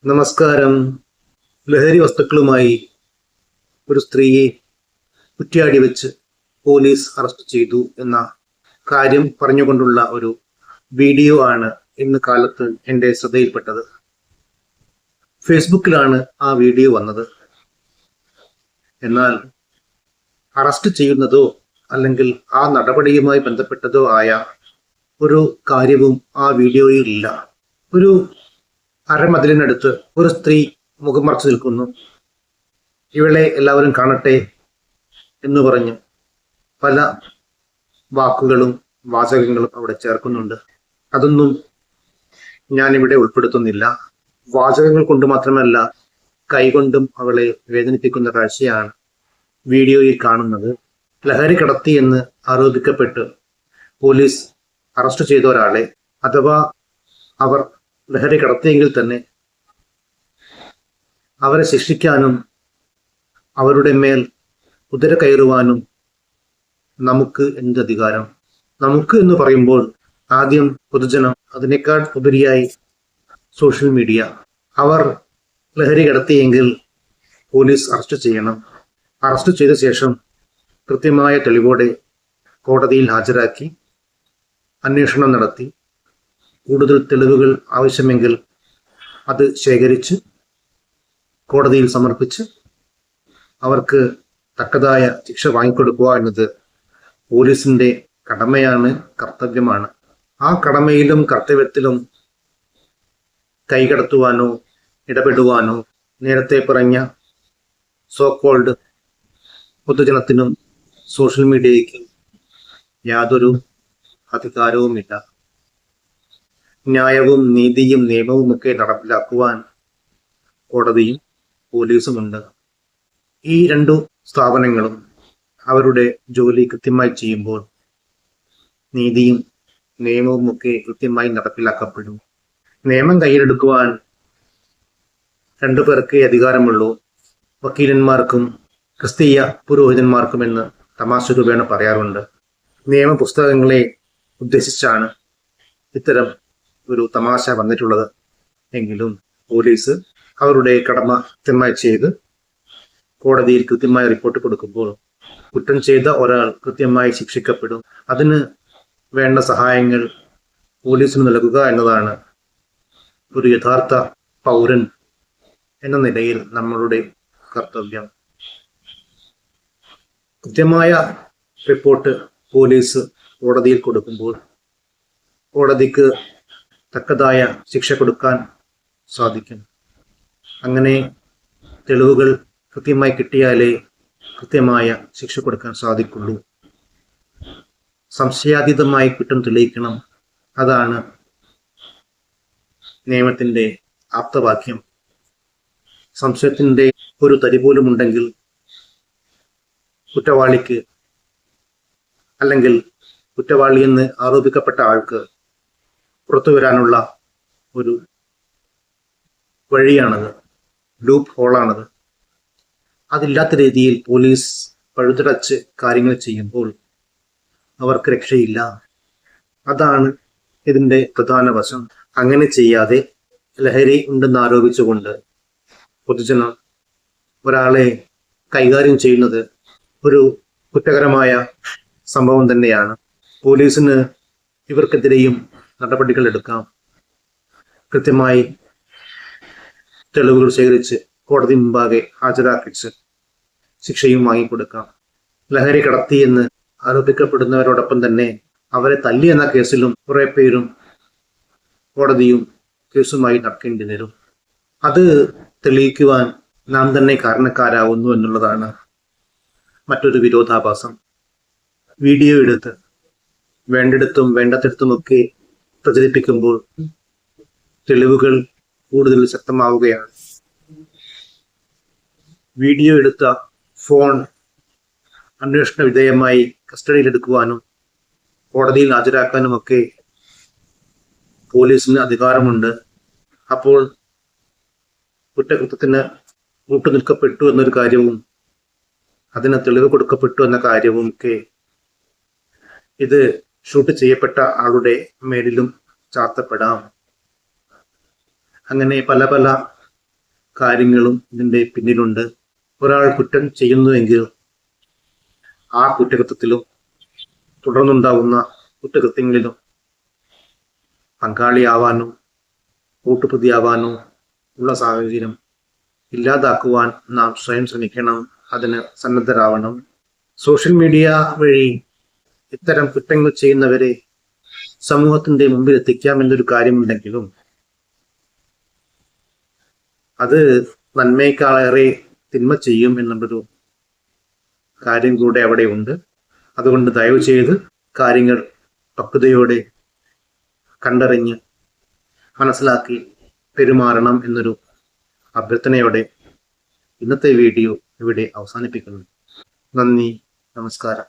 നമസ്കാരം. ലഹരി വസ്തുക്കളുമായി ഒരു സ്ത്രീയെ കുറ്റ്യാടി വെച്ച് പോലീസ് അറസ്റ്റ് ചെയ്തു എന്ന കാര്യം പറഞ്ഞുകൊണ്ടുള്ള ഒരു വീഡിയോ ആണ് ഇന്ന് കാലത്ത് എൻ്റെ ശ്രദ്ധയിൽപ്പെട്ടത്. ഫേസ്ബുക്കിലാണ് ആ വീഡിയോ വന്നത്. എന്നാൽ അറസ്റ്റ് ചെയ്യുന്നതോ അല്ലെങ്കിൽ ആ നടപടിയുമായി ബന്ധപ്പെട്ടതോ ആയ ഒരു കാര്യവും ആ വീഡിയോയിൽ ഇല്ല. ഒരു അരമതിലിനടുത്ത് ഒരു സ്ത്രീ മുഖം മറച്ചു നിൽക്കുന്നു. ഇവളെ എല്ലാവരും കാണട്ടെ എന്ന് പറഞ്ഞ് പല വാക്കുകളും വാചകങ്ങളും അവിടെ ചേർക്കുന്നുണ്ട്. അതൊന്നും ഞാനിവിടെ ഉൾപ്പെടുത്തുന്നില്ല. വാചകങ്ങൾ കൊണ്ട് മാത്രമല്ല, കൈകൊണ്ടും അവളെ വേദനിപ്പിക്കുന്ന കാഴ്ചയാണ് വീഡിയോയിൽ കാണുന്നത്. ലഹരി കടത്തി എന്ന് ആരോപിക്കപ്പെട്ട് പോലീസ് അറസ്റ്റ് ചെയ്ത ഒരാളെ, അഥവാ അവർ ലഹരി കടത്തിയെങ്കിൽ തന്നെ അവരെ ശിക്ഷിക്കാനും അവരുടെ മേൽ കുതിര കയറുവാനും നമുക്ക് എന്ത് അധികാരം? നമുക്ക് എന്ന് പറയുമ്പോൾ ആദ്യം പൊതുജനം, അതിനേക്കാൾ ഉപരിയായി സോഷ്യൽ മീഡിയ. അവർ ലഹരി കടത്തിയെങ്കിൽ പോലീസ് അറസ്റ്റ് ചെയ്യണം. അറസ്റ്റ് ചെയ്ത ശേഷം കൃത്യമായ തെളിവോടെ കോടതിയിൽ ഹാജരാക്കി അന്വേഷണം നടത്തി കൂടുതൽ തെളിവുകൾ ആവശ്യമെങ്കിൽ അത് ശേഖരിച്ച് കോടതിയിൽ സമർപ്പിച്ച് അവർക്ക് തക്കതായ ശിക്ഷ വാങ്ങിക്കൊടുക്കുക എന്നത് പോലീസിന്റെ കടമയാണ്, കർത്തവ്യമാണ്. ആ കടമയിലും കർത്തവ്യത്തിലും കൈകടത്തുവാനോ ഇടപെടുവാനോ നേരത്തെ പറഞ്ഞ സോക്കോൾഡ് പൊതുജനത്തിനും സോഷ്യൽ മീഡിയയ്ക്കും യാതൊരു അധികാരവുമില്ല. ന്യായവും നീതിയും നിയമവും ഒക്കെ നടപ്പിലാക്കുവാൻ കോടതിയും പോലീസുമുണ്ട്. ഈ രണ്ടു സ്ഥാപനങ്ങളും അവരുടെ ജോലി കൃത്യമായി ചെയ്യുമ്പോൾ നീതിയും നിയമവും ഒക്കെ കൃത്യമായി നടപ്പിലാക്കപ്പെടും. നിയമം കയ്യിലെടുക്കുവാൻ രണ്ടു പേർക്കേ അധികാരമുള്ളൂ, വക്കീലന്മാർക്കും ക്രിസ്തീയ പുരോഹിതന്മാർക്കുമെന്ന് തമാശ രൂപേണ പറയാറുണ്ട്. നിയമപുസ്തകങ്ങളെ ഉദ്ദേശിച്ചാണ് ഇത്തരം ഒരു തമാശ വന്നിട്ടുള്ളത്. എങ്കിലും പോലീസ് അവരുടെ കടമ കൃത്യമായി ചെയ്ത് കോടതിയിൽ കൃത്യമായ റിപ്പോർട്ട് കൊടുക്കുമ്പോൾ കുറ്റം ചെയ്ത ഒരാൾ കൃത്യമായി ശിക്ഷിക്കപ്പെടും. അതിന് വേണ്ട സഹായങ്ങൾ പോലീസിന് നൽകുക എന്നതാണ് ഒരു യഥാർത്ഥ പൗരൻ എന്ന നിലയിൽ നമ്മളുടെ കർത്തവ്യം. കൃത്യമായ റിപ്പോർട്ട് പോലീസ് കോടതിയിൽ കൊടുക്കുമ്പോൾ കോടതിക്ക് തക്കതായ ശിക്ഷ കൊടുക്കാൻ സാധിക്കും. അങ്ങനെ തെളിവുകൾ കൃത്യമായി കിട്ടിയാലേ കൃത്യമായ ശിക്ഷ കൊടുക്കാൻ സാധിക്കുള്ളൂ. സംശയാതീതമായി കുറ്റം തെളിയിക്കണം. അതാണ് നിയമത്തിന്റെ ആപ്തവാക്യം. സംശയത്തിന്റെ ഒരു തരി പോലും ഉണ്ടെങ്കിൽ കുറ്റവാളിക്ക് അല്ലെങ്കിൽ കുറ്റവാളി എന്ന് ആരോപിക്കപ്പെട്ട ആൾക്ക് പുറത്തു വരാനുള്ള ഒരു വഴിയാണത്, ലൂപ്പ് ഹോളാണത്. അതില്ലാത്ത രീതിയിൽ പോലീസ് പഴുതടച്ച് കാര്യങ്ങൾ ചെയ്യുമ്പോൾ അവർക്ക് രക്ഷയില്ല. അതാണ് ഇതിൻ്റെ പ്രധാന വശം. അങ്ങനെ ചെയ്യാതെ ലഹരി ഉണ്ടെന്ന് ആരോപിച്ചുകൊണ്ട് പൊതുജനം ഒരാളെ കൈകാര്യം ചെയ്യുന്നത് ഒരു കുറ്റകരമായ സംഭവം തന്നെയാണ്. പോലീസിന് ഇവർക്കെതിരെയും നടപടികൾ എടുക്കാം. കൃത്യമായി തെളിവുകൾ ശേഖരിച്ച് കോടതി മുമ്പാകെ ഹാജരാക്കിച്ച് ശിക്ഷയും വാങ്ങിക്കൊടുക്കാം. ലഹരി കടത്തി എന്ന് ആരോപിക്കപ്പെടുന്നവരോടൊപ്പം തന്നെ അവരെ തല്ലി എന്ന കേസിലും കുറെ പേരും കോടതിയും കേസുമായി നടക്കേണ്ടി വരും. അത് തെളിയിക്കുവാൻ നാം തന്നെ കാരണക്കാരാവുന്നു എന്നുള്ളതാണ് മറ്റൊരു വിരോധാഭാസം. വീഡിയോ എടുത്ത് വേണ്ടിടത്തും വേണ്ടാത്തിടത്തുമൊക്കെ പ്രചരിപ്പിക്കുമ്പോൾ തെളിവുകൾ കൂടുതൽ ശക്തമാവുകയാണ്. വീഡിയോ എടുത്ത ഫോൺ അന്വേഷണ വിധേയമായി കസ്റ്റഡിയിലെടുക്കുവാനും കോടതിയിൽ ഹാജരാക്കാനുമൊക്കെ പോലീസിന് അധികാരമുണ്ട്. അപ്പോൾ കുറ്റകൃത്യത്തിന് കൂട്ടുനിൽക്കപ്പെട്ടു എന്നൊരു കാര്യവും അതിന് തെളിവ് കൊടുക്കപ്പെട്ടു എന്ന കാര്യവും ഒക്കെ ഇത് ഷൂട്ട് ചെയ്യപ്പെട്ട ആളുടെ മേലിലും ചാർത്തപ്പെടാം. അങ്ങനെ പല പല കാര്യങ്ങളും ഇതിൻ്റെ പിന്നിലുണ്ട്. ഒരാൾ കുറ്റം ചെയ്യുന്നുവെങ്കിൽ ആ കുറ്റകൃത്യത്തിലും തുടർന്നുണ്ടാകുന്ന കുറ്റകൃത്യങ്ങളിലും പങ്കാളിയാവാനോ കൂട്ടുപ്രതിയാവാനോ ഉള്ള സാഹചര്യം ഇല്ലാതാക്കുവാൻ നാം സ്വയം ശ്രമിക്കണം, അതിന് സന്നദ്ധരാവണം. സോഷ്യൽ മീഡിയ വഴി ഇത്തരം കുറ്റങ്ങൾ ചെയ്യുന്നവരെ സമൂഹത്തിന്റെ മുമ്പിൽ എത്തിക്കാമെന്നൊരു കാര്യമുണ്ടെങ്കിലും അത് നന്മയേക്കാളേറെ തിന്മ ചെയ്യും എന്നുള്ളൊരു കാര്യം കൂടെ അവിടെ ഉണ്ട്. അതുകൊണ്ട് ദയവ് ചെയ്ത് കാര്യങ്ങൾ പക്വതയോടെ കണ്ടറിഞ്ഞ് മനസ്സിലാക്കി പെരുമാറണം എന്നൊരു അഭ്യർത്ഥനയോടെ ഇന്നത്തെ വീഡിയോ ഇവിടെ അവസാനിപ്പിക്കുന്നു. നന്ദി, നമസ്കാരം.